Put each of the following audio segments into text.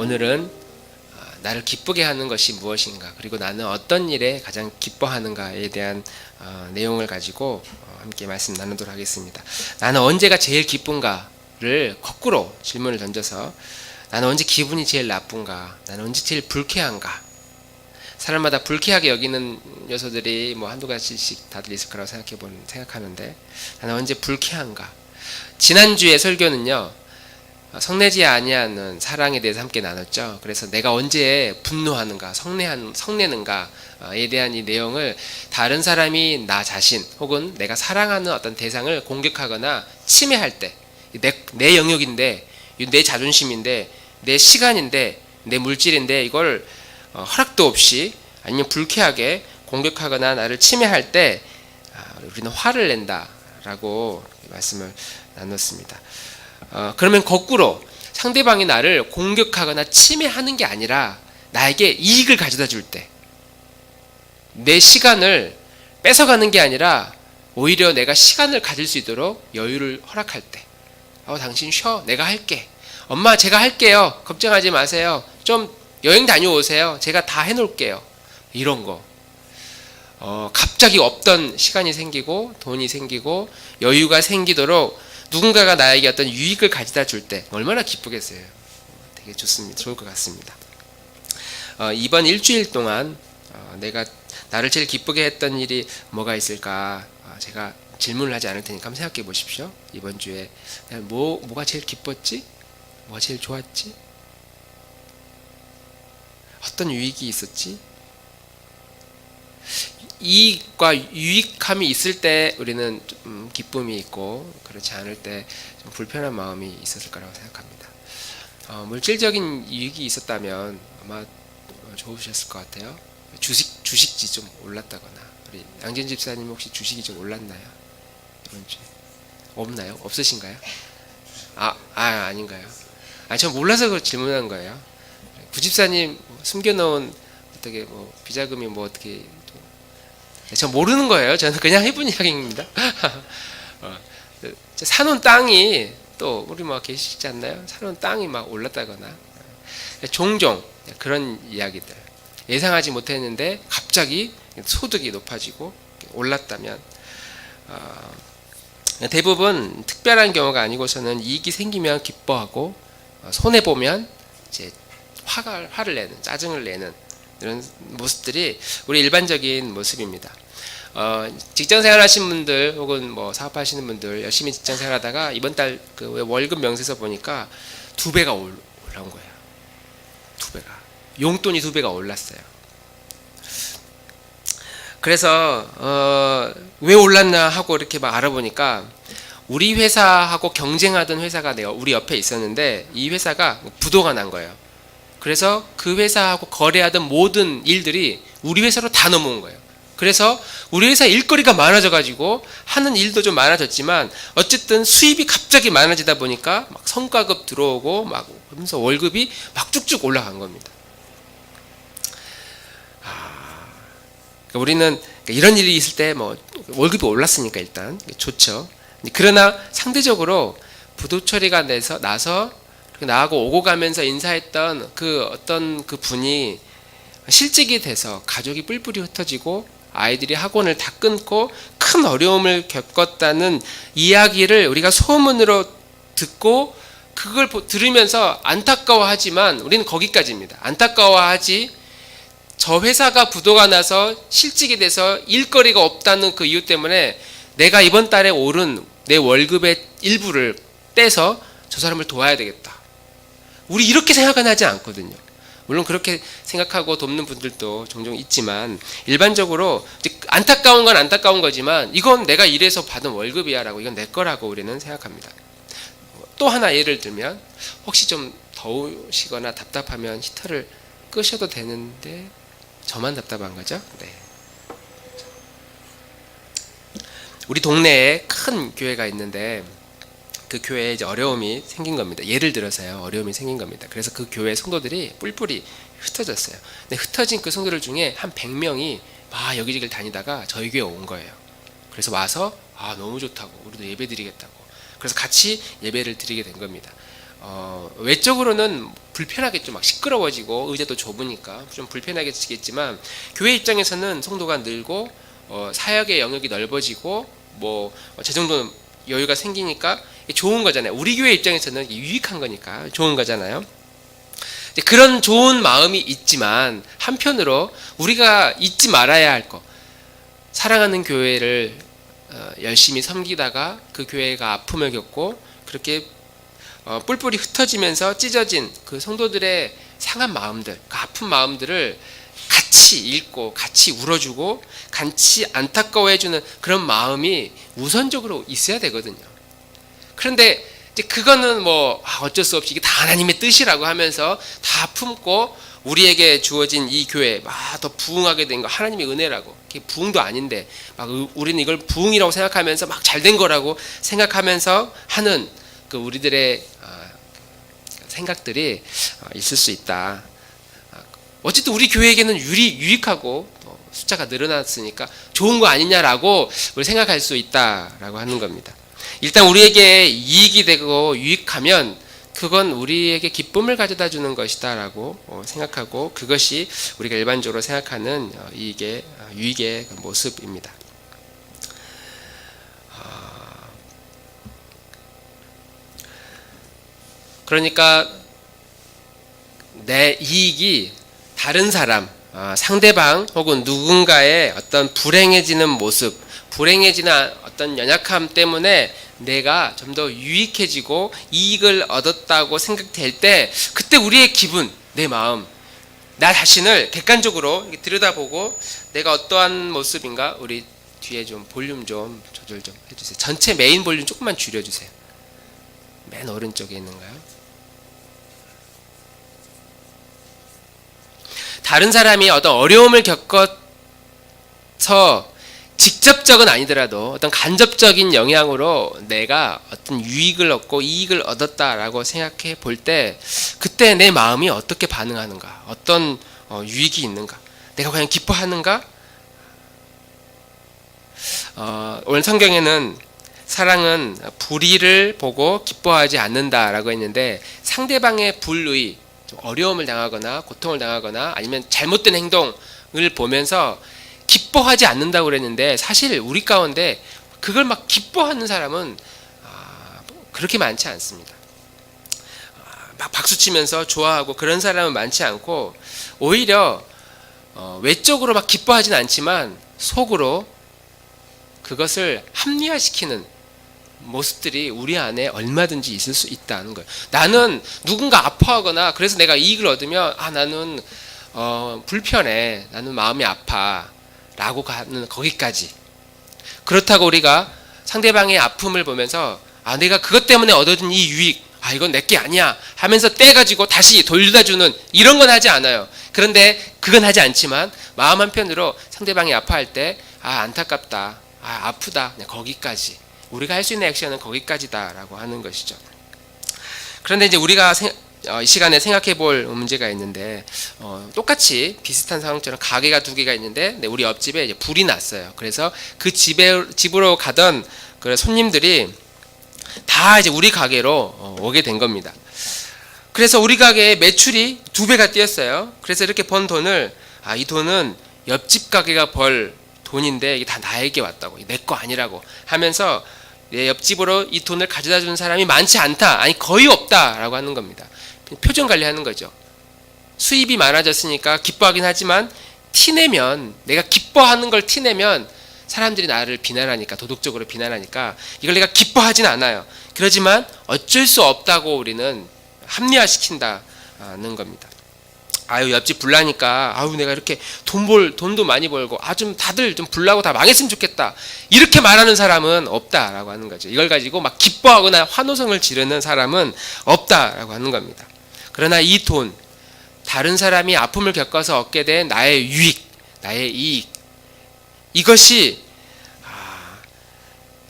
오늘은 나를 기쁘게 하는 것이 무엇인가, 그리고 나는 어떤 일에 가장 기뻐하는가에 대한 내용을 가지고 함께 말씀 나누도록 하겠습니다. 나는 언제가 제일 기쁜가를 거꾸로 질문을 던져서, 나는 언제 기분이 제일 나쁜가, 나는 언제 제일 불쾌한가. 사람마다 불쾌하게 여기는 요소들이 뭐 한두 가지씩 다들 있을 거라고 생각하는데, 나는 언제 불쾌한가. 지난주에 설교는요, 성내지 아니하는 사랑에 대해서 함께 나눴죠. 그래서 내가 언제 분노하는가, 성내는가에 대한 이 내용을 다른 사람이 나 자신 혹은 내가 사랑하는 어떤 대상을 공격하거나 침해할 때, 내 영역인데, 내 자존심인데, 내 시간인데, 내 물질인데, 이걸 허락도 없이 아니면 불쾌하게 공격하거나 나를 침해할 때 우리는 화를 낸다라고 말씀을 나눴습니다. 그러면 거꾸로 상대방이 나를 공격하거나 침해하는 게 아니라 나에게 이익을 가져다 줄 때, 내 시간을 뺏어가는 게 아니라 오히려 내가 시간을 가질 수 있도록 여유를 허락할 때, 당신 쉬어, 내가 할게, 엄마 제가 할게요, 걱정하지 마세요, 좀 여행 다녀오세요, 제가 다 해놓을게요, 이런 거. 갑자기 없던 시간이 생기고 돈이 생기고 여유가 생기도록 누군가가 나에게 어떤 유익을 가져다 줄 때 얼마나 기쁘겠어요. 되게 좋습니다. 좋을 것 같습니다. 이번 일주일 동안 내가 나를 제일 기쁘게 했던 일이 뭐가 있을까, 제가 질문을 하지 않을 테니까 한번 생각해 보십시오. 이번 주에 뭐가 제일 기뻤지? 뭐가 제일 좋았지? 어떤 유익이 있었지? 이익과 유익함이 있을 때 우리는 좀 기쁨이 있고, 그렇지 않을 때 좀 불편한 마음이 있었을 거라고 생각합니다. 물질적인 이익이 있었다면 아마 좋으셨을 것 같아요. 주식이 좀 올랐다거나. 우리 양진 집사님 혹시 주식이 좀 올랐나요? 이번 주에 없나요? 없으신가요? 아닌가요? 전 몰라서 질문한 거예요. 구집사님 숨겨놓은 어떻게 비자금이 어떻게, 전 모르는 거예요. 저는 그냥 해본 이야기입니다. 사놓은 땅이 또 우리 계시지 않나요? 사놓은 땅이 올랐다거나, 종종 그런 이야기들, 예상하지 못했는데 갑자기 소득이 높아지고 올랐다면, 대부분 특별한 경우가 아니고서는 이익이 생기면 기뻐하고, 손해 보면 이제 화를 내는, 짜증을 내는 이런 모습들이 우리 일반적인 모습입니다. 직장생활 하신 분들 혹은 사업하시는 분들 열심히 직장생활 하다가 이번 달 그 월급 명세서 보니까 2배가 올라온 거예요. 2배가, 용돈이 2배가 올랐어요. 그래서 왜 올랐나 하고 이렇게 알아보니까, 우리 회사하고 경쟁하던 회사가 우리 옆에 있었는데 이 회사가 부도가 난 거예요. 그래서 그 회사하고 거래하던 모든 일들이 우리 회사로 다 넘어온 거예요. 그래서 우리 회사 일거리가 많아져 가지고 하는 일도 좀 많아졌지만, 어쨌든 수입이 갑자기 많아지다 보니까 성과급 들어오고 그러면서 월급이 쭉쭉 올라간 겁니다. 그러니까 우리는 이런 일이 있을 때 월급이 올랐으니까 일단 좋죠. 그러나 상대적으로 부도 처리가 나서 나하고 오고 가면서 인사했던 어떤 분이 실직이 돼서 가족이 뿔뿔이 흩어지고 아이들이 학원을 다 끊고 큰 어려움을 겪었다는 이야기를 우리가 소문으로 듣고, 그걸 들으면서 안타까워하지만 우리는 거기까지입니다. 안타까워하지, 저 회사가 부도가 나서 실직이 돼서 일거리가 없다는 그 이유 때문에 내가 이번 달에 오른 내 월급의 일부를 떼서 저 사람을 도와야 되겠다, 우리 이렇게 생각은 하지 않거든요. 물론 그렇게 생각하고 돕는 분들도 종종 있지만, 일반적으로 안타까운 건 안타까운 거지만, 이건 내가 일해서 받은 월급이야 라고, 이건 내 거라고 우리는 생각합니다. 또 하나 예를 들면, 혹시 좀 더우시거나 답답하면 히터를 끄셔도 되는데 저만 답답한 거죠? 네. 우리 동네에 큰 교회가 있는데 그 교회에 이제 어려움이 생긴 겁니다. 예를 들어서요, 어려움이 생긴 겁니다. 그래서 그 교회 성도들이 뿔뿔이 흩어졌어요. 근데 흩어진 그 성도들 중에 한 100명이 여기저기를 다니다가 저희 교회에 온 거예요. 그래서 와서 너무 좋다고, 우리도 예배 드리겠다고, 그래서 같이 예배를 드리게 된 겁니다. 외적으로는 불편하겠죠. 막 시끄러워지고 의자도 좁으니까 좀 불편하겠지만 교회 입장에서는 성도가 늘고 사역의 영역이 넓어지고 뭐 재정도 여유가 생기니까 좋은 거잖아요. 우리 교회 입장에서는 유익한 거니까 좋은 거잖아요. 그런 좋은 마음이 있지만 한편으로 우리가 잊지 말아야 할 것, 사랑하는 교회를 열심히 섬기다가 그 교회가 아픔을 겪고 그렇게 뿔뿔이 흩어지면서 찢어진 그 성도들의 상한 마음들, 그 아픈 마음들을 같이 읽고 같이 울어주고 같이 안타까워해주는 그런 마음이 우선적으로 있어야 되거든요. 그런데 이제 그거는 뭐 어쩔 수 없이 이게 다 하나님의 뜻이라고 하면서 다 품고 우리에게 주어진 이 교회 막 더 부흥하게 된 거 하나님의 은혜라고, 그게 부흥도 아닌데 막 우리는 이걸 부흥이라고 생각하면서 막 잘된 거라고 생각하면서 하는 그 우리들의 생각들이 있을 수 있다. 어쨌든 우리 교회에게는 유익하고 숫자가 늘어났으니까 좋은 거 아니냐라고 우리 생각할 수 있다라고 하는 겁니다. 일단 우리에게 이익이 되고 유익하면 그건 우리에게 기쁨을 가져다 주는 것이다라고 생각하고 그것이 우리가 일반적으로 생각하는 유익의 모습입니다. 그러니까 내 이익이 다른 사람, 상대방 혹은 누군가의 어떤 불행해지는 모습, 불행해지는 어떤 연약함 때문에 내가 좀 더 유익해지고 이익을 얻었다고 생각될 때 그때 우리의 기분, 내 마음, 나 자신을 객관적으로 들여다보고 내가 어떠한 모습인가. 우리 뒤에 좀 볼륨 좀 조절 좀 해주세요. 전체 메인 볼륨 조금만 줄여주세요. 맨 오른쪽에 있는가요? 다른 사람이 어떤 어려움을 겪어서 직접적은 아니더라도 어떤 간접적인 영향으로 내가 어떤 유익을 얻고 이익을 얻었다라고 생각해 볼 때 그때 내 마음이 어떻게 반응하는가, 어떤 유익이 있는가, 내가 그냥 기뻐하는가. 오늘 성경에는 사랑은 불의를 보고 기뻐하지 않는다라고 했는데 상대방의 불의, 어려움을 당하거나 고통을 당하거나 아니면 잘못된 행동을 보면서 기뻐하지 않는다고 그랬는데 사실 우리 가운데 그걸 막 기뻐하는 사람은 그렇게 많지 않습니다. 막 박수치면서 좋아하고 그런 사람은 많지 않고 오히려 외적으로 막 기뻐하진 않지만 속으로 그것을 합리화시키는 모습들이 우리 안에 얼마든지 있을 수 있다는 거예요. 나는 누군가 아파하거나 그래서 내가 이익을 얻으면 나는 불편해, 나는 마음이 아파 라고 가는 거기까지. 그렇다고 우리가 상대방의 아픔을 보면서 내가 그것 때문에 얻어든 이 유익, 이건 내게 아니야 하면서 떼가지고 다시 돌려다 주는 이런 건 하지 않아요. 그런데 그건 하지 않지만 마음 한편으로 상대방이 아파할 때 안타깝다, 아프다, 거기까지. 우리가 할 수 있는 액션은 거기까지다라고 하는 것이죠. 그런데 이제 우리가 이 시간에 생각해 볼 문제가 있는데 똑같이 비슷한 상황처럼 가게가 두 개가 있는데 우리 옆집에 이제 불이 났어요. 그래서 그 집으로 가던 그 손님들이 다 이제 우리 가게로 오게 된 겁니다. 그래서 우리 가게의 매출이 2배가 뛰었어요. 그래서 이렇게 번 돈을 이 돈은 옆집 가게가 벌 돈인데 이게 다 나에게 왔다고, 내 거 아니라고 하면서 내 옆집으로 이 돈을 가져다 주는 사람이 많지 않다, 아니 거의 없다라고 하는 겁니다. 표정 관리하는 거죠. 수입이 많아졌으니까 기뻐하긴 하지만 티내면, 내가 기뻐하는 걸 티내면 사람들이 나를 비난하니까, 도덕적으로 비난하니까 이걸 내가 기뻐하진 않아요. 그러지만 어쩔 수 없다고 우리는 합리화시킨다는 겁니다. 옆집 불나니까 내가 이렇게 돈도 많이 벌고 좀 다들 좀 불나고 다 망했으면 좋겠다 이렇게 말하는 사람은 없다라고 하는 거죠. 이걸 가지고 막 기뻐하거나 환호성을 지르는 사람은 없다라고 하는 겁니다. 그러나 이 돈, 다른 사람이 아픔을 겪어서 얻게 된 나의 유익, 나의 이익, 이것이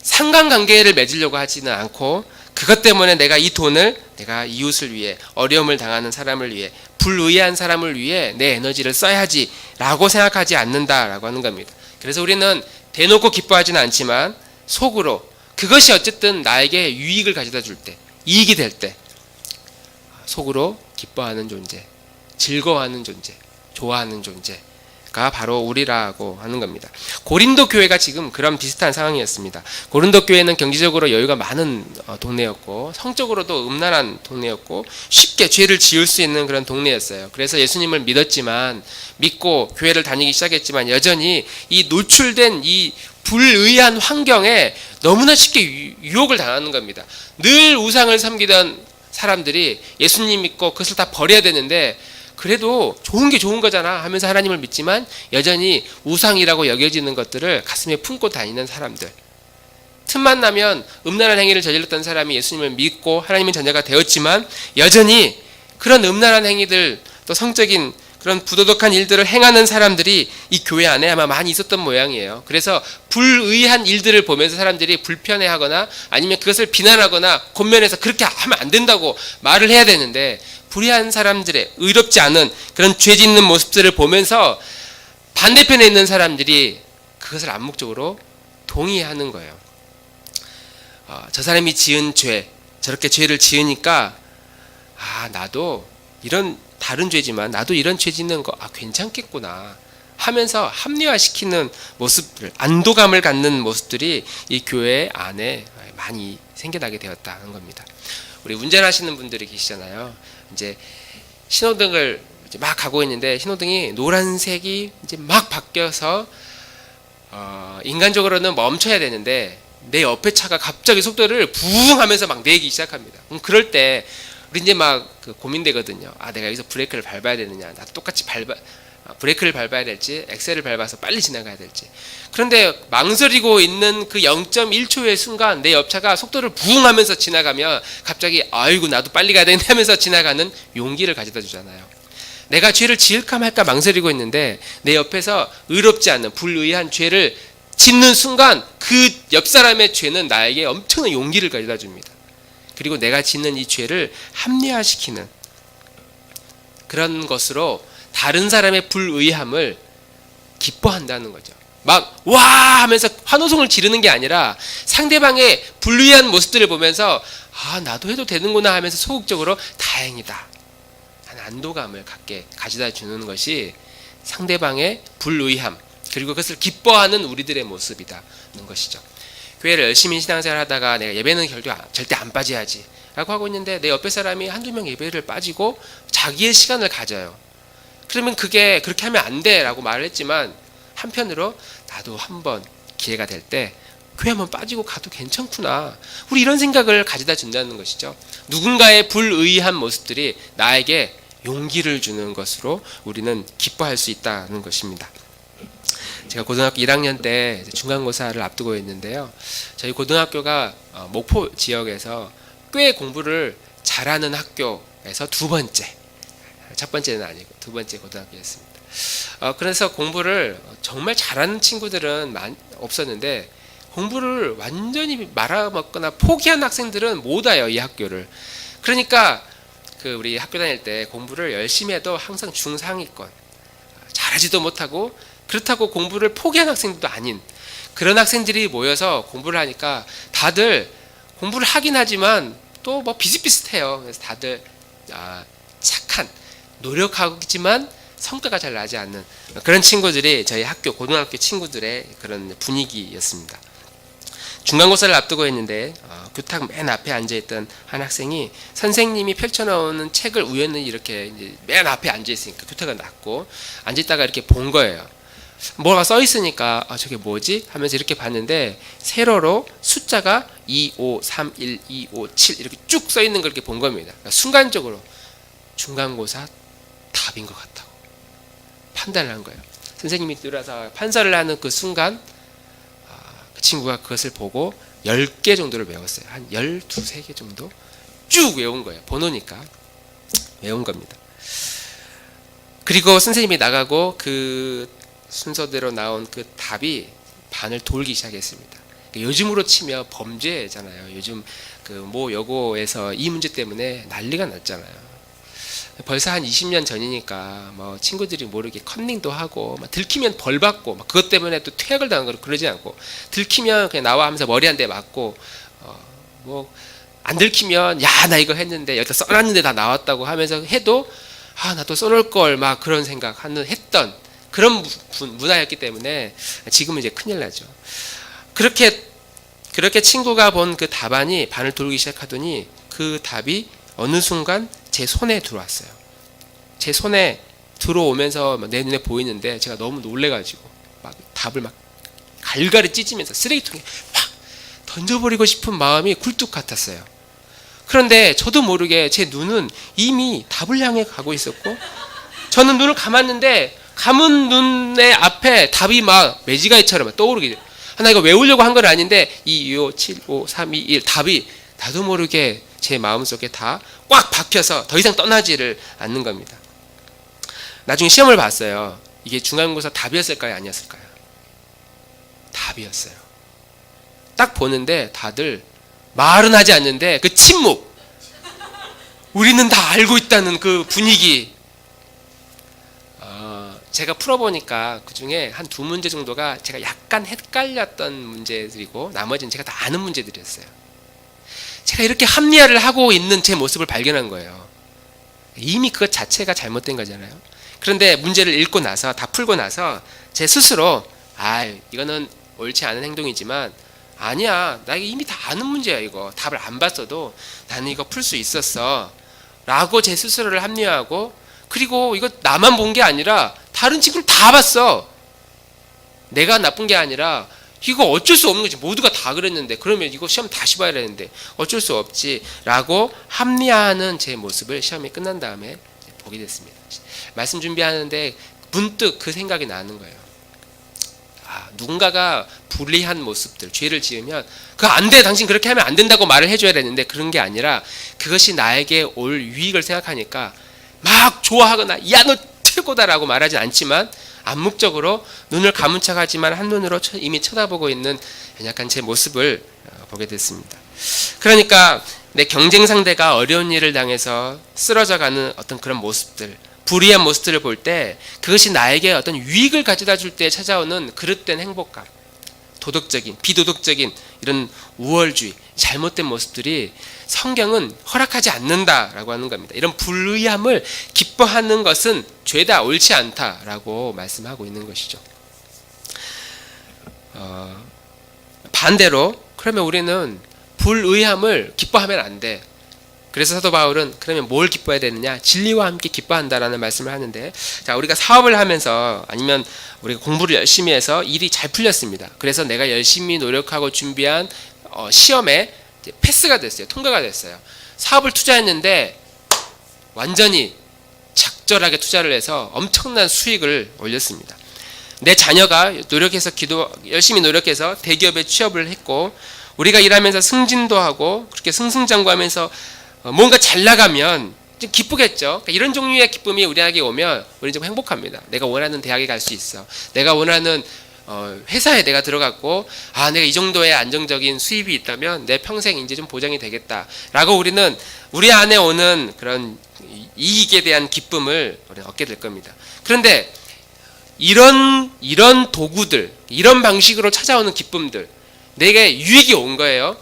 상관관계를 맺으려고 하지는 않고 그것 때문에 내가 이 돈을 내가 이웃을 위해, 어려움을 당하는 사람을 위해, 불의한 사람을 위해 내 에너지를 써야지 라고 생각하지 않는다라고 하는 겁니다. 그래서 우리는 대놓고 기뻐하지는 않지만 속으로 그것이 어쨌든 나에게 유익을 가져다 줄 때, 이익이 될 때 속으로 기뻐하는 존재, 즐거워하는 존재, 좋아하는 존재가 바로 우리라고 하는 겁니다. 고린도 교회가 지금 그런 비슷한 상황이었습니다. 고린도 교회는 경제적으로 여유가 많은 동네였고 성적으로도 음란한 동네였고 쉽게 죄를 지을 수 있는 그런 동네였어요. 그래서 예수님을 믿고 교회를 다니기 시작했지만 여전히 이 노출된 이 불의한 환경에 너무나 쉽게 유혹을 당하는 겁니다. 늘 우상을 섬기던 사람들이 예수님 믿고 그것을 다 버려야 되는데 그래도 좋은 게 좋은 거잖아 하면서 하나님을 믿지만 여전히 우상이라고 여겨지는 것들을 가슴에 품고 다니는 사람들, 틈만 나면 음란한 행위를 저질렀던 사람이 예수님을 믿고 하나님의 자녀가 되었지만 여전히 그런 음란한 행위들, 또 성적인 그런 부도덕한 일들을 행하는 사람들이 이 교회 안에 아마 많이 있었던 모양이에요. 그래서 불의한 일들을 보면서 사람들이 불편해하거나 아니면 그것을 비난하거나 권면해서 그렇게 하면 안 된다고 말을 해야 되는데, 불의한 사람들의 의롭지 않은 그런 죄 짓는 모습들을 보면서 반대편에 있는 사람들이 그것을 암묵적으로 동의하는 거예요. 저 사람이 지은 죄, 저렇게 죄를 지으니까 나도 이런 다른 죄지만 나도 이런 죄 짓는 거 괜찮겠구나 하면서 합리화시키는 모습들, 안도감을 갖는 모습들이 이 교회 안에 많이 생겨나게 되었다는 겁니다. 우리 운전하시는 분들이 계시잖아요. 이제 신호등을 이제 막 가고 있는데 신호등이 노란색이 이제 막 바뀌어서 인간적으로는 멈춰야 되는데 내 옆에 차가 갑자기 속도를 부웅 하면서 막 내기 시작합니다. 그럴 때 우리 이제 막 고민되거든요. 내가 여기서 브레이크를 밟아야 되느냐, 나 똑같이 브레이크를 밟아야 될지 엑셀을 밟아서 빨리 지나가야 될지. 그런데 망설이고 있는 그 0.1초의 순간 내 옆차가 속도를 부웅 하면서 지나가면 갑자기 아이고 나도 빨리 가야 되네 하면서 지나가는 용기를 가져다 주잖아요. 내가 죄를 지을까 말까 망설이고 있는데 내 옆에서 의롭지 않은 불의한 죄를 짓는 순간 그 옆 사람의 죄는 나에게 엄청난 용기를 가져다 줍니다. 그리고 내가 짓는 이 죄를 합리화시키는 그런 것으로 다른 사람의 불의함을 기뻐한다는 거죠. 막 와 하면서 환호성을 지르는 게 아니라 상대방의 불의한 모습들을 보면서 나도 해도 되는구나 하면서 소극적으로 다행이다 하는 안도감을 가져다 주는 것이 상대방의 불의함, 그리고 그것을 기뻐하는 우리들의 모습이다는 것이죠. 교회를 열심히 신앙생활 하다가 내가 예배는 절대 안 빠져야지 라고 하고 있는데 내 옆에 사람이 한두 명 예배를 빠지고 자기의 시간을 가져요. 그러면 그게 그렇게 하면 안 돼 라고 말을 했지만 한편으로 나도 한번 기회가 될 때 교회 한번 빠지고 가도 괜찮구나, 우리 이런 생각을 가져다 준다는 것이죠. 누군가의 불의한 모습들이 나에게 용기를 주는 것으로 우리는 기뻐할 수 있다는 것입니다. 제가 고등학교 1학년 때 중간고사를 앞두고 있는데요. 저희 고등학교가 목포 지역에서 꽤 공부를 잘하는 학교에서 두 번째, 첫 번째는 아니고 두 번째 고등학교였습니다. 그래서 공부를 정말 잘하는 친구들은 없었는데 공부를 완전히 말아먹거나 포기한 학생들은 못 와요, 이 학교를. 그러니까 우리 학교 다닐 때 공부를 열심히 해도 항상 중상위권, 잘하지도 못하고 그렇다고 공부를 포기한 학생들도 아닌 그런 학생들이 모여서 공부를 하니까 다들 공부를 하긴 하지만 또 뭐 비슷비슷해요. 그래서 다들 착한, 노력하지만 성과가 잘 나지 않는 그런 친구들이 저희 학교 고등학교 친구들의 그런 분위기였습니다. 중간고사를 앞두고 있는데 교탁 맨 앞에 앉아있던 한 학생이 선생님이 펼쳐놓은 책을 우연히 이렇게 이제 맨 앞에 앉아있으니까 교탁은 낮고 앉아있다가 이렇게 본 거예요. 뭐가 써 있으니까 저게 뭐지? 하면서 이렇게 봤는데 세로로 숫자가 2531257 이렇게 쭉 써 있는 걸 이렇게 본 겁니다. 그러니까 순간적으로 중간고사 답인 것 같다고 판단을 한 거예요. 선생님이 들어와서 판사를 하는 그 순간 그 친구가 그것을 보고 10개 정도를 외웠어요. 한 12, 3개 정도 쭉 외운 거예요. 번호니까 외운 겁니다. 그리고 선생님이 나가고 그 순서대로 나온 그 답이 반을 돌기 시작했습니다. 요즘으로 치면 범죄잖아요. 요즘 모 여고에서 이 문제 때문에 난리가 났잖아요. 벌써 한 20년 전이니까 뭐 친구들이 모르게 컨닝도 하고 막 들키면 벌 받고 막 그것 때문에 또 퇴학을 당한 거 그러지 않고 들키면 그냥 나와 하면서 머리 한 대 맞고 뭐 안 들키면 야 나 이거 했는데 여기다 써놨는데 다 나왔다고 하면서 해도 아 나 또 써놓을 걸 막 그런 생각하는 했던 그런 문화였기 때문에 지금은 이제 큰일 나죠. 그렇게 친구가 본 그 답안이 반을 돌기 시작하더니 그 답이 어느 순간 제 손에 들어왔어요. 제 손에 들어오면서 내 눈에 보이는데 제가 너무 놀래가지고 막 답을 막 갈갈이 찢으면서 쓰레기통에 막 던져버리고 싶은 마음이 굴뚝 같았어요. 그런데 저도 모르게 제 눈은 이미 답을 향해 가고 있었고 저는 눈을 감았는데 감은 눈의 앞에 답이 막 매지가이처럼 떠오르게 나 이거 외우려고 한 건 아닌데 2, 2, 5, 7, 5, 3, 2, 1 답이 나도 모르게 제 마음속에 다 꽉 박혀서 더 이상 떠나지를 않는 겁니다. 나중에 시험을 봤어요. 이게 중간고사 답이었을까요? 아니었을까요? 답이었어요. 딱 보는데 다들 말은 하지 않는데 그 침묵, 우리는 다 알고 있다는 그 분위기, 제가 풀어보니까 그 중에 한 2문제 정도가 제가 약간 헷갈렸던 문제들이고 나머지는 제가 다 아는 문제들이었어요. 제가 이렇게 합리화를 하고 있는 제 모습을 발견한 거예요. 이미 그것 자체가 잘못된 거잖아요. 그런데 문제를 읽고 나서 다 풀고 나서 제 스스로 이거는 옳지 않은 행동이지만 아니야 나 이미 다 아는 문제야 이거 답을 안 봤어도 나는 이거 풀 수 있었어 라고 제 스스로를 합리화하고 그리고 이거 나만 본 게 아니라 다른 친구를 다 봤어. 내가 나쁜 게 아니라 이거 어쩔 수 없는 거지. 모두가 다 그랬는데 그러면 이거 시험 다시 봐야 되는데 어쩔 수 없지 라고 합리화하는 제 모습을 시험이 끝난 다음에 보게 됐습니다. 말씀 준비하는데 문득 그 생각이 나는 거예요. 누군가가 불리한 모습들, 죄를 지으면 그거 안 돼, 당신 그렇게 하면 안 된다고 말을 해줘야 되는데 그런 게 아니라 그것이 나에게 올 유익을 생각하니까 막 좋아하거나 야 너 최고다라고 말하진 않지만 암묵적으로 눈을 감은 척하지만 한눈으로 이미 쳐다보고 있는 약간 제 모습을 보게 됐습니다. 그러니까 내 경쟁 상대가 어려운 일을 당해서 쓰러져가는 어떤 그런 모습들, 불의한 모습들을 볼 때 그것이 나에게 어떤 유익을 가져다 줄 때 찾아오는 그릇된 행복감, 도덕적인, 비도덕적인 이런 우월주의, 잘못된 모습들이 성경은 허락하지 않는다라고 하는 겁니다. 이런 불의함을 기뻐하는 것은 죄다, 옳지 않다라고 말씀하고 있는 것이죠. 반대로 그러면 우리는 불의함을 기뻐하면 안 돼. 그래서 사도 바울은 그러면 뭘 기뻐해야 되느냐? 진리와 함께 기뻐한다라는 말씀을 하는데, 자, 우리가 사업을 하면서 아니면 우리가 공부를 열심히 해서 일이 잘 풀렸습니다. 그래서 내가 열심히 노력하고 준비한 시험에 패스가 됐어요. 통과가 됐어요. 사업을 투자했는데 완전히 적절하게 투자를 해서 엄청난 수익을 올렸습니다. 내 자녀가 열심히 노력해서 대기업에 취업을 했고 우리가 일하면서 승진도 하고 그렇게 승승장구하면서 뭔가 잘 나가면 좀 기쁘겠죠. 그러니까 이런 종류의 기쁨이 우리에게 오면 우리는 좀 행복합니다. 내가 원하는 대학에 갈 수 있어. 내가 원하는 회사에 내가 들어갔고 내가 이 정도의 안정적인 수입이 있다면 내 평생 이제 좀 보장이 되겠다라고 우리는 우리 안에 오는 그런 이익에 대한 기쁨을 우리는 얻게 될 겁니다. 그런데 이런 도구들, 이런 방식으로 찾아오는 기쁨들, 내게 유익이 온 거예요.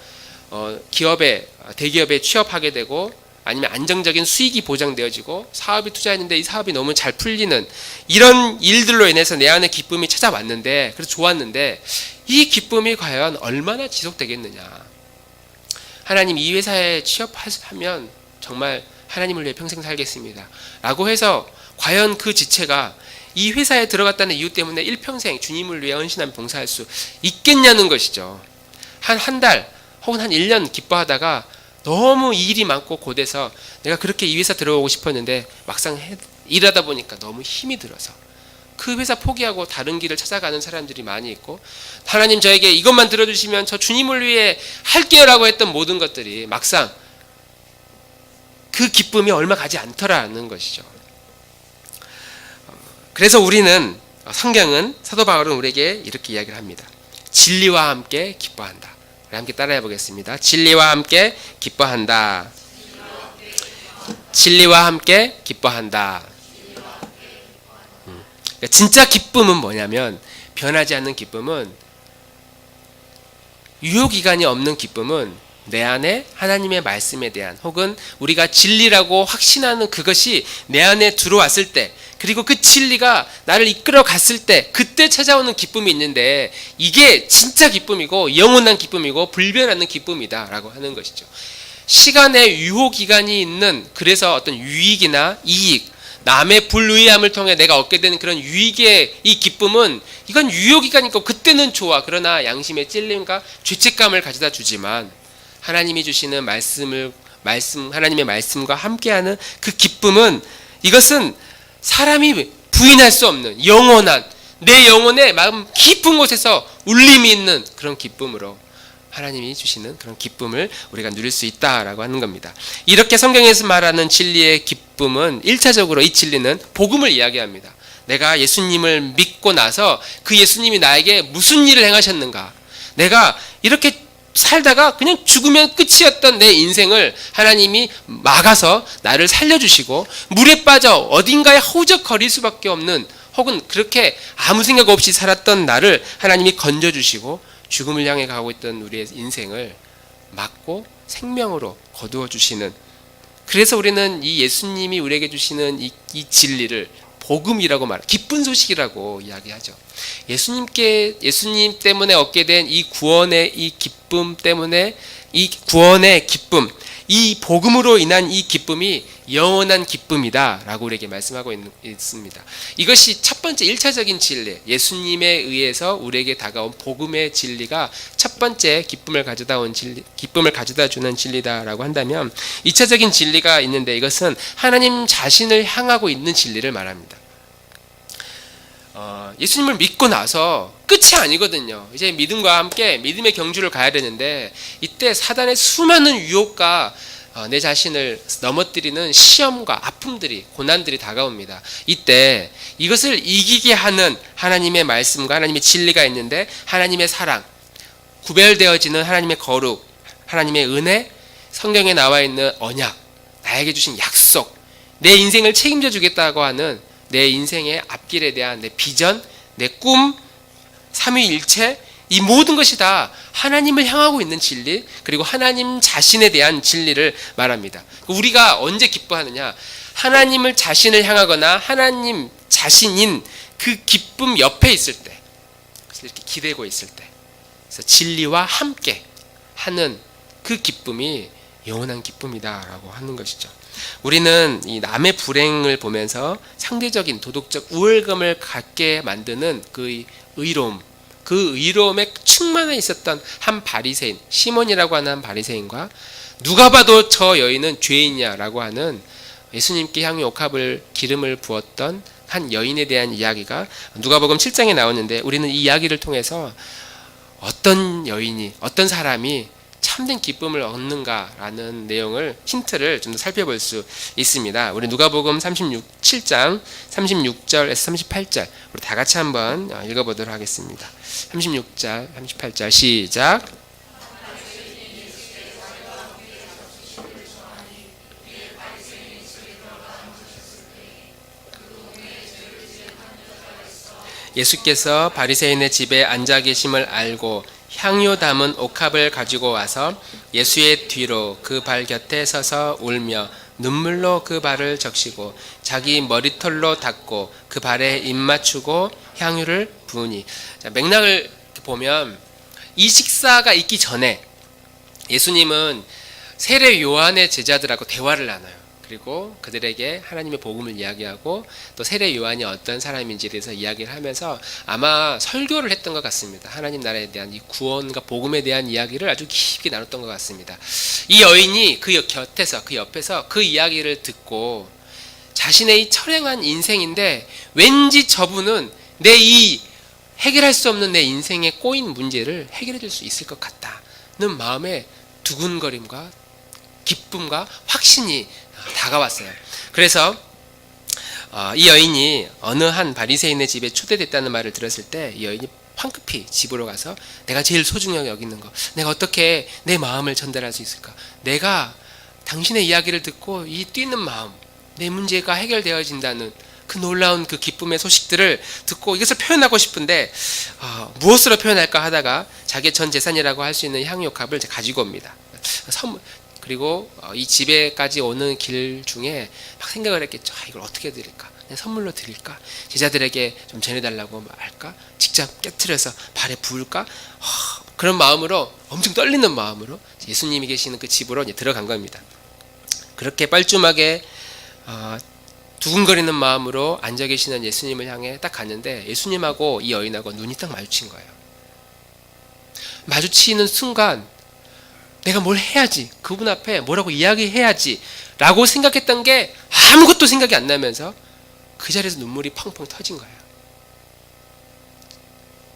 대기업에 취업하게 되고 아니면 안정적인 수익이 보장되어지고 사업이 투자했는데 이 사업이 너무 잘 풀리는 이런 일들로 인해서 내 안에 기쁨이 찾아왔는데, 그래서 좋았는데 이 기쁨이 과연 얼마나 지속되겠느냐. 하나님 이 회사에 취업하면 정말 하나님을 위해 평생 살겠습니다 라고 해서 과연 그 지체가 이 회사에 들어갔다는 이유 때문에 일평생 주님을 위해 헌신하며 봉사할 수 있겠냐는 것이죠. 한 달 혹은 한 1년 기뻐하다가 너무 일이 많고 고돼서 내가 그렇게 이 회사 들어오고 싶었는데 막상 일하다 보니까 너무 힘이 들어서 그 회사 포기하고 다른 길을 찾아가는 사람들이 많이 있고, 하나님 저에게 이것만 들어주시면 저 주님을 위해 할게요 라고 했던 모든 것들이 막상 그 기쁨이 얼마 가지 않더라는 것이죠. 그래서 성경은, 사도 바울은 우리에게 이렇게 이야기를 합니다. 진리와 함께 기뻐한다. 함께 따라해 보겠습니다. 진리와 함께 기뻐한다. 진리와 함께 기뻐한다. 진짜 기쁨은 뭐냐면, 변하지 않는 기쁨은, 유효기간이 없는 기쁨은 내 안에 하나님의 말씀에 대한 혹은 우리가 진리라고 확신하는 그것이 내 안에 들어왔을 때, 그리고 그 진리가 나를 이끌어 갔을 때 그때 찾아오는 기쁨이 있는데, 이게 진짜 기쁨이고 영원한 기쁨이고 불변하는 기쁨이다 라고 하는 것이죠. 시간의 유효기간이 있는, 그래서 어떤 유익이나 이익, 남의 불의함을 통해 내가 얻게 되는 그런 유익의 이 기쁨은, 이건 유효기간이고 그때는 좋아. 그러나 양심의 찔림과 죄책감을 가져다 주지만 하나님이 주시는 하나님의 말씀과 함께하는 그 기쁨은, 이것은 사람이 부인할 수 없는 영원한, 내 영혼의 마음 깊은 곳에서 울림이 있는 그런 기쁨으로 하나님이 주시는 그런 기쁨을 우리가 누릴 수 있다라고 하는 겁니다. 이렇게 성경에서 말하는 진리의 기쁨은 1차적으로 이 진리는 복음을 이야기합니다. 내가 예수님을 믿고 나서 그 예수님이 나에게 무슨 일을 행하셨는가, 내가 이렇게 살다가 그냥 죽으면 끝이었던 내 인생을 하나님이 막아서 나를 살려주시고, 물에 빠져 어딘가에 허우적거릴 수밖에 없는, 혹은 그렇게 아무 생각 없이 살았던 나를 하나님이 건져주시고 죽음을 향해 가고 있던 우리의 인생을 막고 생명으로 거두어 주시는, 그래서 우리는 이 예수님이 우리에게 주시는 이 진리를 복음이라고 기쁜 소식이라고 이야기하죠. 예수님 때문에 얻게 된 이 구원의 이 기쁨 때문에, 이 구원의 기쁨, 이 복음으로 인한 이 기쁨이 영원한 기쁨이다 라고 우리에게 말씀하고 있습니다. 이것이 첫 번째 1차적인 진리, 예수님에 의해서 우리에게 다가온 복음의 진리가 첫 번째 기쁨을 가져다 주는 진리다라고 한다면, 2차적인 진리가 있는데, 이것은 하나님 자신을 향하고 있는 진리를 말합니다. 예수님을 믿고 나서 끝이 아니거든요. 이제 믿음과 함께 믿음의 경주를 가야 되는데, 이때 사단의 수많은 유혹과 내 자신을 넘어뜨리는 시험과 아픔들이, 고난들이 다가옵니다. 이때 이것을 이기게 하는 하나님의 말씀과 하나님의 진리가 있는데, 하나님의 사랑, 구별되어지는 하나님의 거룩, 하나님의 은혜, 성경에 나와 있는 언약, 나에게 주신 약속, 내 인생을 책임져 주겠다고 하는 내 인생의 앞길에 대한 내 비전, 내 꿈, 삼위일체, 이 모든 것이 다 하나님을 향하고 있는 진리, 그리고 하나님 자신에 대한 진리를 말합니다. 우리가 언제 기뻐하느냐? 하나님을 자신을 향하거나 하나님 자신인 그 기쁨 옆에 있을 때, 이렇게 기대고 있을 때, 그래서 진리와 함께 하는 그 기쁨이 영원한 기쁨이다라고 하는 것이죠. 우리는 이 남의 불행을 보면서 상대적인 도덕적 우월감을 갖게 만드는 그 의로움, 그 의로움에 충만해 있었던 한 바리새인, 시몬이라고 하는 한 바리새인과, 누가 봐도 저 여인은 죄인이야라고 하는 예수님께 향유 옥합을 기름을 부었던 한 여인에 대한 이야기가 누가복음 7장에 나오는데, 우리는 이 이야기를 통해서 어떤 여인이, 어떤 사람이 참된 기쁨을 얻는가라는 내용을, 힌트를 좀 더 살펴볼 수 있습니다. 우리 누가복음 7장 36절에서 38절 우리 다 같이 한번 읽어보도록 하겠습니다. 36절 38절 시작. 예수께서 바리새인의 집에 앉아 계심을 알고 향유 담은 옥합을 가지고 와서 예수의 뒤로 그 발 곁에 서서 울며 눈물로 그 발을 적시고 자기 머리털로 닦고 그 발에 입 맞추고 향유를 부으니. 자, 맥락을 보면 이 식사가 있기 전에 예수님은 세례 요한의 제자들하고 대화를 나눠요. 그리고 그들에게 하나님의 복음을 이야기하고, 또 세례 요한이 어떤 사람인지에 대해서 이야기를 하면서 아마 설교를 했던 것 같습니다. 하나님 나라에 대한 이 구원과 복음에 대한 이야기를 아주 깊게 나눴던 것 같습니다. 이 여인이 그 옆에서 그 이야기를 듣고 자신의 이 철행한 인생인데, 왠지 저분은 내 이 해결할 수 없는 내 인생에 꼬인 문제를 해결해 줄 수 있을 것 같다는 마음의 두근거림과 기쁨과 확신이 다가왔어요. 그래서 이 여인이 어느 한 바리새인의 집에 초대됐다는 말을 들었을 때, 이 여인이 황급히 집으로 가서 내가 제일 소중하게 여기는 거, 내가 어떻게 내 마음을 전달할 수 있을까? 내가 당신의 이야기를 듣고 이 뛰는 마음, 내 문제가 해결되어진다는 그 놀라운 그 기쁨의 소식들을 듣고 이것을 표현하고 싶은데 무엇으로 표현할까 하다가 자기의 전 재산이라고 할 수 있는 향유값을 가지고 옵니다. 그리고 이 집에까지 오는 길 중에 막 생각을 했겠죠. 이걸 어떻게 드릴까? 그냥 선물로 드릴까? 제자들에게 좀 전해달라고 할까? 직접 깨트려서 발에 부을까? 그런 마음으로, 엄청 떨리는 마음으로 예수님이 계시는 그 집으로 이제 들어간 겁니다. 그렇게 뻘쭘하게 두근거리는 마음으로 앉아 계시는 예수님을 향해 딱 갔는데, 예수님하고 이 여인하고 눈이 딱 마주친 거예요. 마주치는 순간 내가 뭘 해야지, 그분 앞에 뭐라고 이야기해야지 라고 생각했던 게 아무것도 생각이 안 나면서 그 자리에서 눈물이 펑펑 터진 거예요.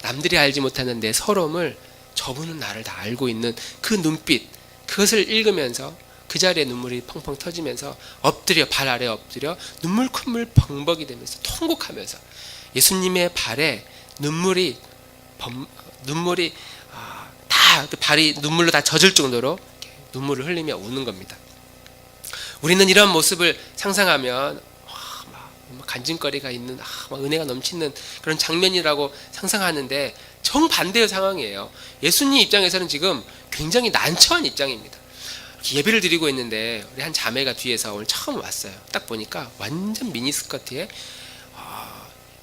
남들이 알지 못하는 내 서러움을 저분은 나를 다 알고 있는 그 눈빛, 그것을 읽으면서 그 자리에 눈물이 펑펑 터지면서 엎드려, 발 아래 엎드려 눈물 콧물 벙벅이 되면서 통곡하면서 예수님의 발에 눈물이 다 그 발이 눈물로 다 젖을 정도로 눈물을 흘리며 우는 겁니다. 우리는 이런 모습을 상상하면 막 간증거리가 있는 막 은혜가 넘치는 그런 장면이라고 상상하는데, 정반대의 상황이에요. 예수님 입장에서는 지금 굉장히 난처한 입장입니다. 예배를 드리고 있는데 우리 한 자매가 뒤에서 오늘 처음 왔어요. 딱 보니까 완전 미니스커트에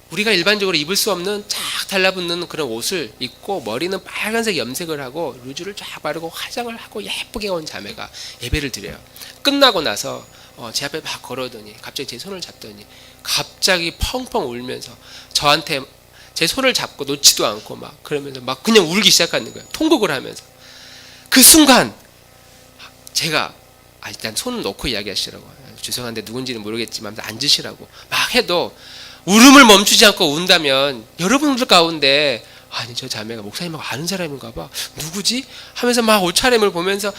우리가 일반적으로 입을 수 없는 쫙 달라붙는 그런 옷을 입고 머리는 빨간색 염색을 하고 루즈를 쫙 바르고 화장을 하고 예쁘게 온 자매가 예배를 드려요. 끝나고 나서 제 앞에 막 걸어오더니 갑자기 제 손을 잡더니 갑자기 펑펑 울면서 저한테 제 손을 잡고 놓지도 않고 막 그러면서 막 그냥 울기 시작하는 거예요. 통곡을 하면서. 그 순간 제가 일단 손 놓고 이야기하시라고, 죄송한데 누군지는 모르겠지만 앉으시라고 막 해도 울음을 멈추지 않고 운다면, 여러분들 가운데 아니 저 자매가 목사님하고 아는 사람인가 봐, 누구지? 하면서 막 옷차림을 보면서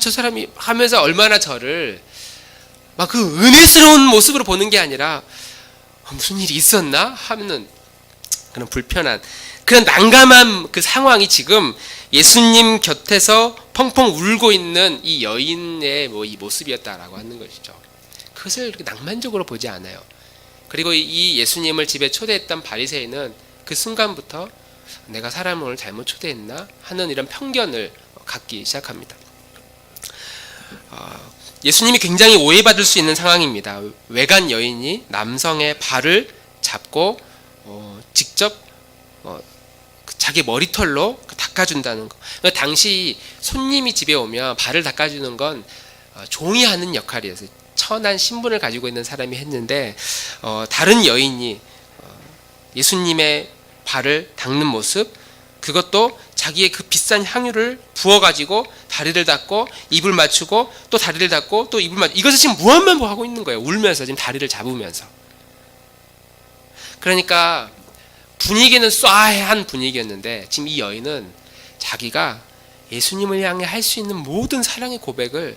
저 사람이 하면서 얼마나 저를 막 그 은혜스러운 모습으로 보는 게 아니라 무슨 일이 있었나 하면은 그런 불편한, 그런 난감한 그 상황이 지금 예수님 곁에서 펑펑 울고 있는 이 여인의 이 모습이었다라고 하는 것이죠. 그것을 이렇게 낭만적으로 보지 않아요. 그리고 이 예수님을 집에 초대했던 바리새인은 그 순간부터 내가 사람을 오늘 잘못 초대했나 하는 이런 편견을 갖기 시작합니다. 예수님이 굉장히 오해받을 수 있는 상황입니다. 외간 여인이 남성의 발을 잡고 직접 자기 머리털로 닦아준다는 거. 당시 손님이 집에 오면 발을 닦아주는 건 종이 하는 역할이었어요. 천한 신분을 가지고 있는 사람이 했는데, 다른 여인이 예수님의 발을 닦는 모습, 그것도 자기의 그 비싼 향유를 부어가지고 다리를 닦고 입을 맞추고 또 다리를 닦고 또 입을 맞추고, 이것을 지금 무한만 하고 있는 거예요. 울면서 지금 다리를 잡으면서. 그러니까 분위기는 쏴한 분위기였는데, 지금 이 여인은 자기가 예수님을 향해 할 수 있는 모든 사랑의 고백을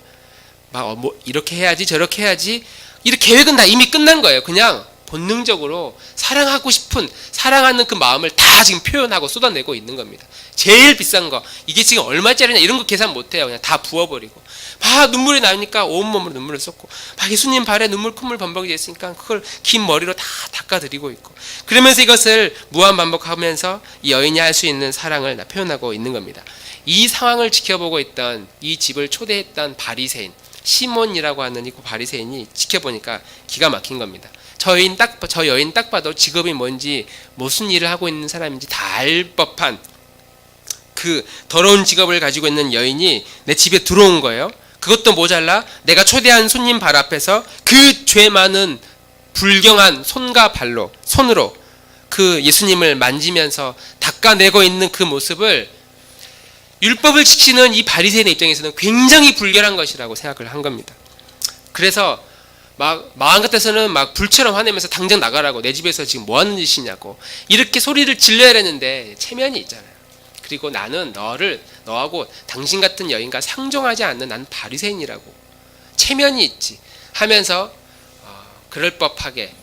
막 이렇게 해야지 저렇게 해야지, 이렇게 계획은 다 이미 끝난 거예요. 그냥 본능적으로 사랑하고 싶은, 사랑하는 그 마음을 다 지금 표현하고 쏟아내고 있는 겁니다. 제일 비싼 거, 이게 지금 얼마짜리냐 이런 거 계산 못해요. 그냥 다 부어버리고 막 눈물이 나니까 온몸으로 눈물을 쏟고, 막 예수님 발에 눈물 콧물 범벅이 됐으니까 그걸 긴 머리로 다 닦아드리고 있고, 그러면서 이것을 무한 반복하면서 이 여인이 할 수 있는 사랑을 표현하고 있는 겁니다. 이 상황을 지켜보고 있던, 이 집을 초대했던 바리새인 시몬이라고 하는 이 바리새인이 지켜보니까 기가 막힌 겁니다. 저 여인 딱 봐도 직업이 뭔지, 무슨 일을 하고 있는 사람인지 다 알 법한 그 더러운 직업을 가지고 있는 여인이 내 집에 들어온 거예요. 그것도 모자라 내가 초대한 손님 발 앞에서 그 죄 많은 불경한 손으로 그 예수님을 만지면서 닦아내고 있는 그 모습을 율법을 지키는 이 바리새인의 입장에서는 굉장히 불결한 것이라고 생각을 한 겁니다. 그래서 막 마음 같아서는 막 불처럼 화내면서 당장 나가라고, 내 집에서 지금 뭐 하는 짓이냐고 이렇게 소리를 질러야 되는데 체면이 있잖아요. 그리고 나는 너하고 당신 같은 여인과 상종하지 않는 난 바리새인이라고, 체면이 있지 하면서 그럴 법하게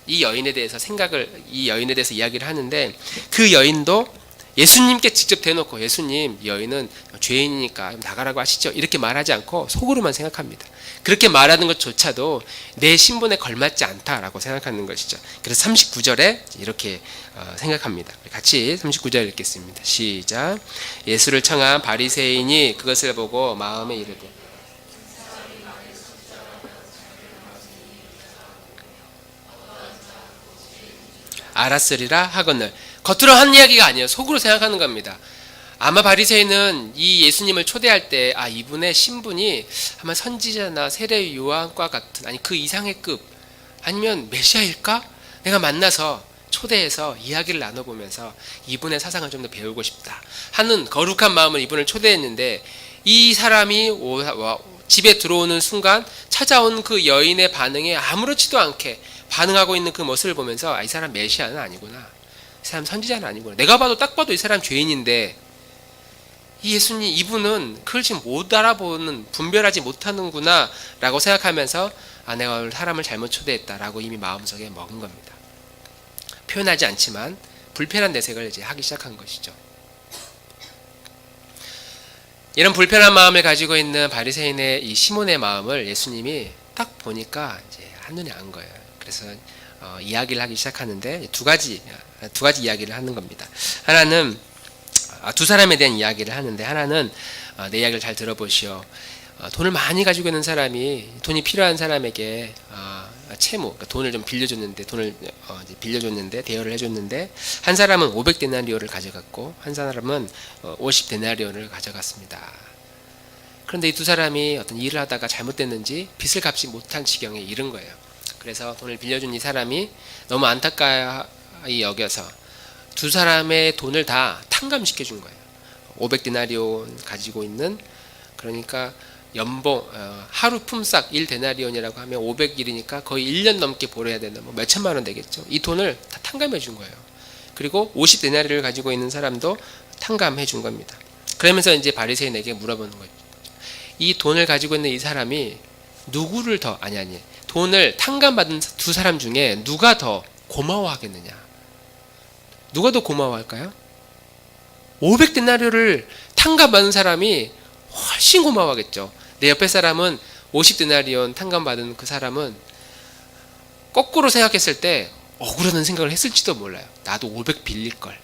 이 여인에 대해서 이야기를 하는데, 그 여인도 예수님께 직접 대놓고 예수님, 여인은 죄인이니까 나가라고 하시죠, 이렇게 말하지 않고 속으로만 생각합니다. 그렇게 말하는 것조차도 내 신분에 걸맞지 않다라고 생각하는 것이죠. 그래서 39절에 이렇게 생각합니다. 같이 39절 읽겠습니다. 시작. 예수를 청한 바리새인이 그것을 보고 마음에 이르되 알았으리라 하거늘. 겉으로 하는 이야기가 아니에요. 속으로 생각하는 겁니다. 아마 바리새인은 이 예수님을 초대할 때 이분의 신분이 아마 선지자나 세례 요한과 같은, 아니 그 이상의 급, 아니면 메시아일까? 내가 만나서 초대해서 이야기를 나눠보면서 이분의 사상을 좀 더 배우고 싶다 하는 거룩한 마음을 이분을 초대했는데, 이 사람이 집에 들어오는 순간 찾아온 그 여인의 반응에 아무렇지도 않게 반응하고 있는 그 모습을 보면서 이 사람 메시아는 아니구나, 이 사람 선지자는 아니구나, 내가 봐도 딱 봐도 이 사람 죄인인데 이 예수님, 이분은 그걸 지금 못 알아보는, 분별하지 못하는구나 라고 생각하면서 내가 오늘 사람을 잘못 초대했다라고 이미 마음속에 먹은 겁니다. 표현하지 않지만 불편한 내색을 이제 하기 시작한 것이죠. 이런 불편한 마음을 가지고 있는 바리새인의 이 시몬의 마음을 예수님이 딱 보니까 이제 한눈에 안 거예요. 그래서 이야기를 하기 시작하는데 두 가지 이야기를 하는 겁니다. 하나는 두 사람에 대한 이야기를 하는데, 하나는 내 이야기를 잘 들어보시오. 돈을 많이 가지고 있는 사람이 돈이 필요한 사람에게 채무, 그러니까 돈을 좀 빌려줬는데, 대여를 해줬는데, 한 사람은 500데나리온을 가져갔고 한 사람은 50데나리온을 가져갔습니다. 그런데 이 두 사람이 어떤 일을 하다가 잘못됐는지 빚을 갚지 못한 지경에 이른 거예요. 그래서 돈을 빌려준 이 사람이 너무 안타까이 여겨서 두 사람의 돈을 다 탕감시켜 준 거예요. 500데나리온 가지고 있는, 그러니까 연봉 하루 품삯 1데나리온이라고 하면 500일이니까 거의 1년 넘게 벌어야 되는 몇 천만 원 되겠죠. 이 돈을 다 탕감해 준 거예요. 그리고 50데나리온을 가지고 있는 사람도 탕감해 준 겁니다. 그러면서 이제 바리새인에게 물어보는 거죠. 이 돈을 가지고 있는 이 사람이 누구를 더 돈을 탕감받은 두 사람 중에 누가 더 고마워하겠느냐? 누가 더 고마워할까요? 500데나리온을 탕감받은 사람이 훨씬 고마워하겠죠. 내 옆에 사람은 50데나리온 탕감받은 그 사람은 거꾸로 생각했을 때 억울하다는 생각을 했을지도 몰라요. 나도 500 빌릴걸.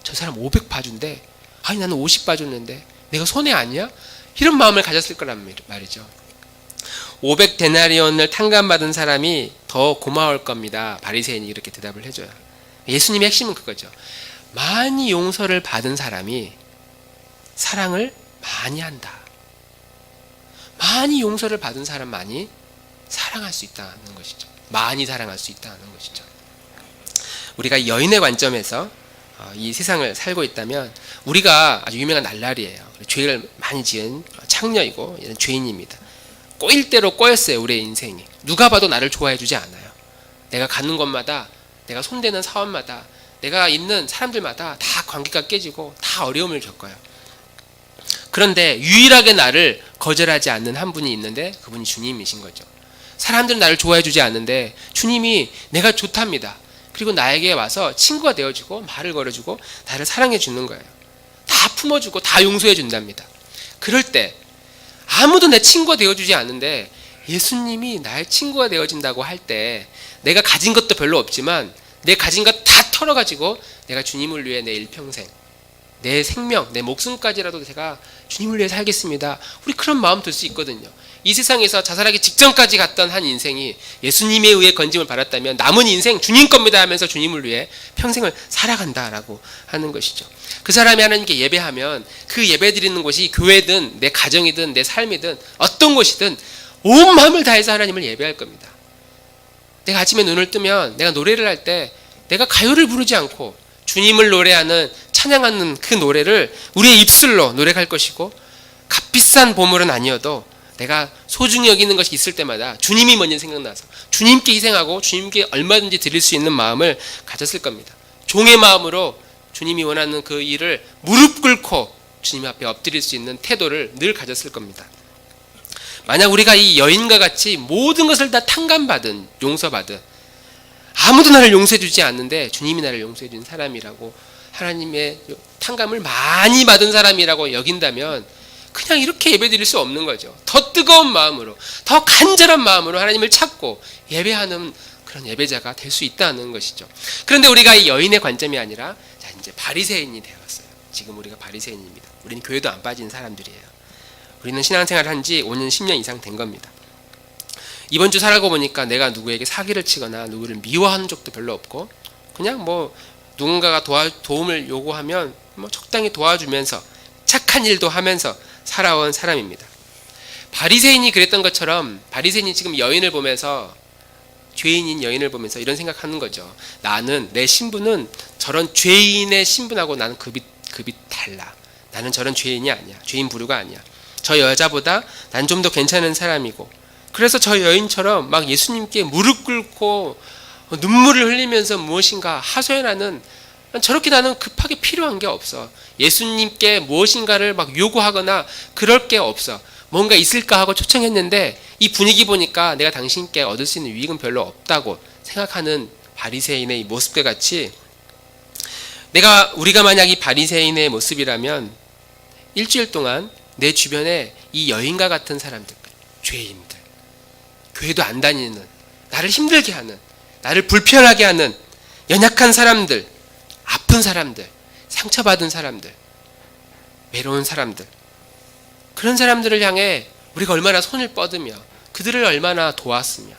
저 사람 500 봐준대. 나는 50 봐줬는데 내가 손해 아니야? 이런 마음을 가졌을 거란 말이죠. 500데나리온을 탕감받은 사람이 더 고마울 겁니다. 바리새인이 이렇게 대답을 해줘요. 예수님의 핵심은 그거죠. 많이 용서를 받은 사람이 사랑을 많이 한다. 많이 용서를 받은 사람만이 사랑할 수 있다는 것이죠. 많이 사랑할 수 있다는 것이죠. 우리가 여인의 관점에서 이 세상을 살고 있다면, 우리가 아주 유명한 날라리예요. 죄를 많이 지은 창녀이고 이런 죄인입니다. 꼬일 대로 꼬였어요. 우리의 인생이. 누가 봐도 나를 좋아해 주지 않아요. 내가 가는 곳마다, 내가 손대는 사원마다, 내가 있는 사람들마다 다 관계가 깨지고 다 어려움을 겪어요. 그런데 유일하게 나를 거절하지 않는 한 분이 있는데, 그분이 주님이신 거죠. 사람들은 나를 좋아해 주지 않는데 주님이 내가 좋답니다. 그리고 나에게 와서 친구가 되어주고 말을 걸어주고 나를 사랑해 주는 거예요. 다 품어주고 다 용서해 준답니다. 그럴 때 아무도 내 친구가 되어주지 않는데 예수님이 나의 친구가 되어진다고 할 때, 내가 가진 것도 별로 없지만 내 가진 것 다 털어가지고 내가 주님을 위해 내 일평생, 내 생명, 내 목숨까지라도 제가 주님을 위해 살겠습니다. 우리 그런 마음 들 수 있거든요. 이 세상에서 자살하기 직전까지 갔던 한 인생이 예수님에 의해 건짐을 받았다면 남은 인생 주님 겁니다 하면서 주님을 위해 평생을 살아간다라고 하는 것이죠. 그 사람이 하나님께 예배하면 그 예배 드리는 곳이 교회든 내 가정이든 내 삶이든 어떤 곳이든 온 마음을 다해서 하나님을 예배할 겁니다. 내가 아침에 눈을 뜨면 내가 노래를 할 때 내가 가요를 부르지 않고 주님을 노래하는, 찬양하는 그 노래를 우리의 입술로 노래할 것이고, 값비싼 보물은 아니어도 내가 소중히 여기는 것이 있을 때마다 주님이 먼저 생각나서 주님께 희생하고 주님께 얼마든지 드릴 수 있는 마음을 가졌을 겁니다. 종의 마음으로 주님이 원하는 그 일을 무릎 꿇고 주님 앞에 엎드릴 수 있는 태도를 늘 가졌을 겁니다. 만약 우리가 이 여인과 같이 모든 것을 다 탕감받은, 용서받은, 아무도 나를 용서해 주지 않는데 주님이 나를 용서해 준 사람이라고 하나님의 탕감을 많이 받은 사람이라고 여긴다면 그냥 이렇게 예배드릴 수 없는 거죠. 더 뜨거운 마음으로, 더 간절한 마음으로 하나님을 찾고 예배하는 그런 예배자가 될 수 있다는 것이죠. 그런데 우리가 이 여인의 관점이 아니라 자, 이제 바리새인이 되었어요. 지금 우리가 바리새인입니다. 우리는 교회도 안 빠진 사람들이에요. 우리는 신앙생활을 한 지 5년, 10년 이상 된 겁니다. 이번 주 살고 보니까 내가 누구에게 사기를 치거나 누구를 미워하는 적도 별로 없고, 그냥 뭐 누군가가 도움을 요구하면 뭐 적당히 도와주면서 착한 일도 하면서 살아온 사람입니다. 바리새인이 그랬던 것처럼 바리새인이 지금 여인을 보면서, 죄인인 여인을 보면서 이런 생각하는 거죠. 나는, 내 신분은 저런 죄인의 신분하고 나는 급이 달라. 나는 저런 죄인이 아니야. 죄인 부류가 아니야. 저 여자보다 난 좀 더 괜찮은 사람이고, 그래서 저 여인처럼 막 예수님께 무릎 꿇고 눈물을 흘리면서 무엇인가 하소연하는, 저렇게 나는 급하게 필요한 게 없어. 예수님께 무엇인가를 막 요구하거나 그럴 게 없어. 뭔가 있을까 하고 초청했는데 이 분위기 보니까 내가 당신께 얻을 수 있는 유익은 별로 없다고 생각하는 바리새인의 이 모습과 같이, 우리가 만약 이 바리새인의 모습이라면 일주일 동안 내 주변에 이 여인과 같은 사람들, 죄인들, 교회도 안 다니는, 나를 힘들게 하는, 나를 불편하게 하는 연약한 사람들, 아픈 사람들, 상처받은 사람들, 외로운 사람들, 그런 사람들을 향해 우리가 얼마나 손을 뻗으며 그들을 얼마나 도왔으며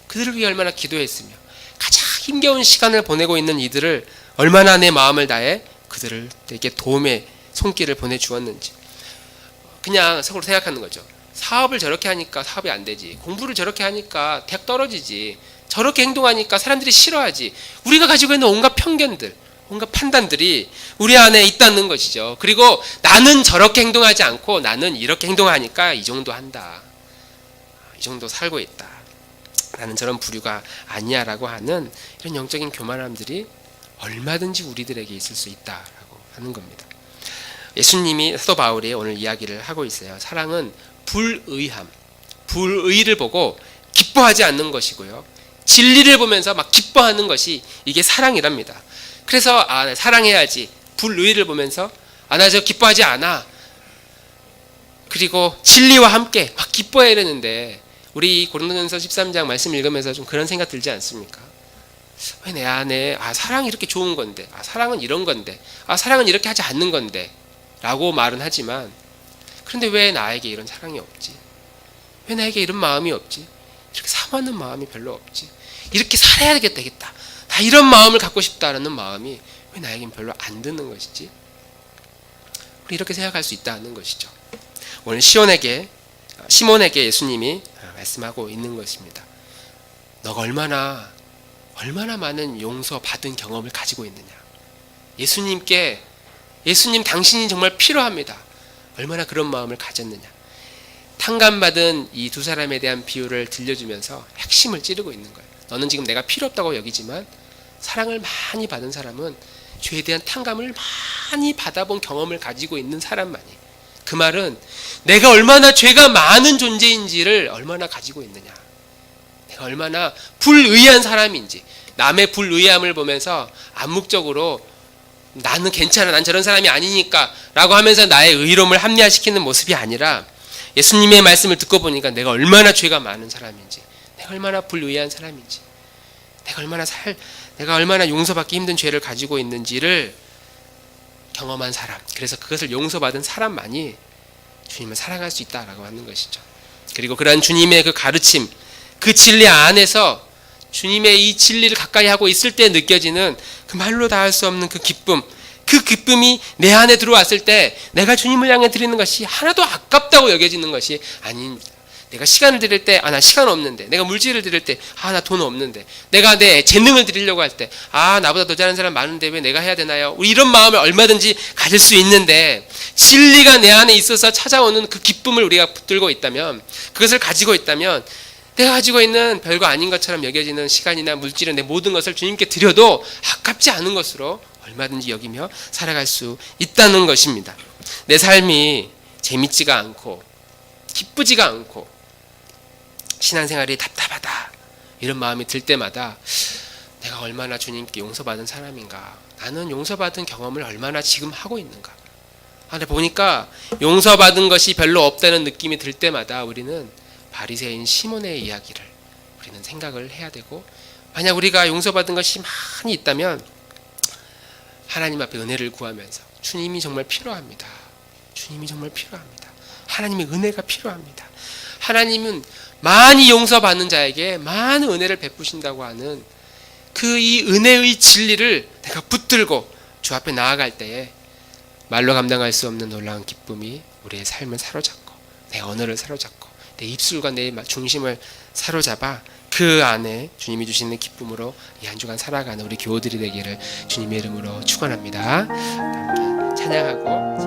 그들을 위해 얼마나 기도했으며 가장 힘겨운 시간을 보내고 있는 이들을 얼마나 내 마음을 다해 그들에게 도움의 손길을 보내주었는지. 그냥 속으로 생각하는 거죠. 사업을 저렇게 하니까 사업이 안 되지. 공부를 저렇게 하니까 대학 떨어지지. 저렇게 행동하니까 사람들이 싫어하지. 우리가 가지고 있는 온갖 편견들, 온갖 판단들이 우리 안에 있다는 것이죠. 그리고 나는 저렇게 행동하지 않고 나는 이렇게 행동하니까 이 정도 한다. 이 정도 살고 있다. 나는 저런 부류가 아니야 라고 하는 이런 영적인 교만함들이 얼마든지 우리들에게 있을 수 있다라고 하는 겁니다. 예수님이, 사도 바울이 오늘 이야기를 하고 있어요. 사랑은 불의함, 불의를 보고 기뻐하지 않는 것이고요. 진리를 보면서 막 기뻐하는 것이 이게 사랑이랍니다. 그래서 사랑해야지. 불의를 보면서 나 저 기뻐하지 않아. 그리고 진리와 함께 막 기뻐해야 되는데, 우리 고린도전서 13장 말씀 읽으면서 좀 그런 생각 들지 않습니까? 왜 내 안에 사랑이 이렇게 좋은 건데, 사랑은 이런 건데, 사랑은 이렇게 하지 않는 건데 라고 말은 하지만, 그런데 왜 나에게 이런 사랑이 없지? 왜 나에게 이런 마음이 없지? 이렇게 사모하는 마음이 별로 없지? 이렇게 살아야 되겠다. 나 이런 마음을 갖고 싶다라는 마음이 왜 나에겐 별로 안 드는 것이지? 우리 이렇게 생각할 수 있다는 것이죠. 오늘 시몬에게 예수님이 말씀하고 있는 것입니다. 너가 얼마나 많은 용서받은 경험을 가지고 있느냐. 예수님 당신이 정말 필요합니다. 얼마나 그런 마음을 가졌느냐. 탕감받은 이 두 사람에 대한 비유를 들려주면서 핵심을 찌르고 있는 거예요. 너는 지금 내가 필요 없다고 여기지만 사랑을 많이 받은 사람은 죄에 대한 탕감을 많이 받아본 경험을 가지고 있는 사람만이, 그 말은 내가 얼마나 죄가 많은 존재인지를 얼마나 가지고 있느냐, 내가 얼마나 불의한 사람인지, 남의 불의함을 보면서 암묵적으로 나는 괜찮아, 난 저런 사람이 아니니까 라고 하면서 나의 의로움을 합리화시키는 모습이 아니라, 예수님의 말씀을 듣고 보니까 내가 얼마나 죄가 많은 사람인지, 내가 얼마나 불의한 사람인지, 내가 얼마나 용서받기 힘든 죄를 가지고 있는지를 경험한 사람, 그래서 그것을 용서받은 사람만이 주님을 사랑할 수 있다라고 하는 것이죠. 그리고 그러한 주님의 그 가르침, 그 진리 안에서 주님의 이 진리를 가까이 하고 있을 때 느껴지는 그 말로 다 할 수 없는 그 기쁨, 그 기쁨이 내 안에 들어왔을 때 내가 주님을 향해 드리는 것이 하나도 아깝다고 여겨지는 것이 아닙니다. 내가 시간을 드릴 때 나 시간 없는데, 내가 물질을 드릴 때 나 돈 없는데, 내가 내 재능을 드리려고 할 때 나보다 더 잘하는 사람 많은데 왜 내가 해야 되나요? 우리 이런 마음을 얼마든지 가질 수 있는데, 진리가 내 안에 있어서 찾아오는 그 기쁨을 우리가 붙들고 있다면, 그것을 가지고 있다면, 내가 가지고 있는 별거 아닌 것처럼 여겨지는 시간이나 물질은 내 모든 것을 주님께 드려도 아깝지 않은 것으로 얼마든지 여기며 살아갈 수 있다는 것입니다. 내 삶이 재밌지가 않고 기쁘지가 않고 신앙생활이 답답하다 이런 마음이 들 때마다 내가 얼마나 주님께 용서받은 사람인가, 나는 용서받은 경험을 얼마나 지금 하고 있는가. 근데 보니까 용서받은 것이 별로 없다는 느낌이 들 때마다 우리는 바리새인 시몬의 이야기를 우리는 생각을 해야 되고, 만약 우리가 용서받은 것이 많이 있다면 하나님 앞에 은혜를 구하면서 주님이 정말 필요합니다. 주님이 정말 필요합니다. 하나님의 은혜가 필요합니다. 하나님은 많이 용서받는 자에게 많은 은혜를 베푸신다고 하는 그 이 은혜의 진리를 내가 붙들고 주 앞에 나아갈 때에 말로 감당할 수 없는 놀라운 기쁨이 우리의 삶을 사로잡고 내 언어를 사로잡고 내 입술과 내 중심을 사로잡아 그 안에 주님이 주시는 기쁨으로 이 한 주간 살아가는 우리 교우들이 되기를 주님의 이름으로 축원합니다. 함께 찬양하고